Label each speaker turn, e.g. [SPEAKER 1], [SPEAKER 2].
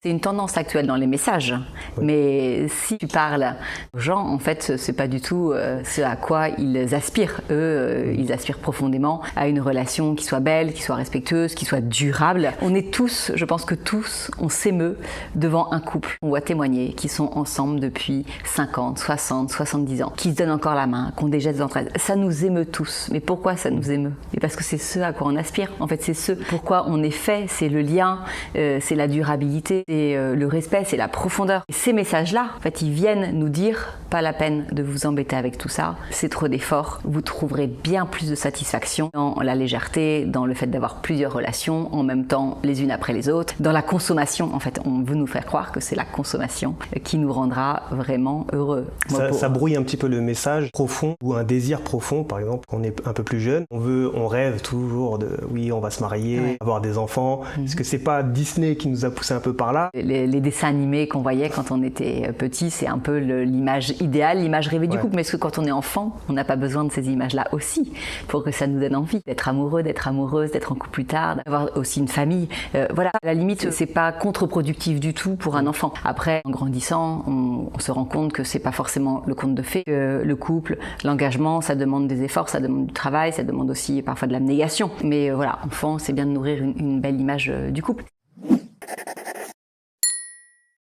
[SPEAKER 1] C'est une tendance actuelle dans les messages, mais si tu parles aux gens, en fait, c'est pas du tout ce à quoi ils aspirent. Eux, ils aspirent profondément à une relation qui soit belle, qui soit respectueuse, qui soit durable. On est tous, je pense que tous, on s'émeut devant un couple, on voit témoigner, qui sont ensemble depuis 50, 60, 70 ans, qui se donnent encore la main, qui ont des gestes d'entraide. Ça nous émeut tous. Mais pourquoi ça nous émeut? Et parce que c'est ce à quoi on aspire. En fait, c'est ce pourquoi on est fait, c'est le lien, c'est la durabilité. C'est le respect, c'est la profondeur. Et ces messages-là, en fait, ils viennent nous dire pas la peine de vous embêter avec tout ça, c'est trop d'efforts. Vous trouverez bien plus de satisfaction dans la légèreté, dans le fait d'avoir plusieurs relations en même temps, les unes après les autres, dans la consommation. En fait, on veut nous faire croire que c'est la consommation qui nous rendra vraiment heureux.
[SPEAKER 2] Ça brouille un petit peu le message profond ou un désir profond, par exemple, quand on est un peu plus jeune. On rêve toujours de oui, on va se marier, avoir des enfants. Est-ce que c'est pas Disney qui nous a poussé un peu par là?
[SPEAKER 1] Les dessins animés qu'on voyait quand on était petit, c'est un peu l'image idéale, l'image rêvée du couple. Mais est-ce que quand on est enfant, on n'a pas besoin de ces images-là aussi pour que ça nous donne envie d'être amoureux, d'être amoureuse, d'être en couple plus tard, d'avoir aussi une famille. Voilà, à la limite, c'est pas contre-productif du tout pour un enfant. Après, en grandissant, on se rend compte que c'est pas forcément le conte de fées. Le couple, l'engagement, ça demande des efforts, ça demande du travail, ça demande aussi parfois de l'abnégation. Mais voilà, enfant, c'est bien de nourrir une belle image du couple.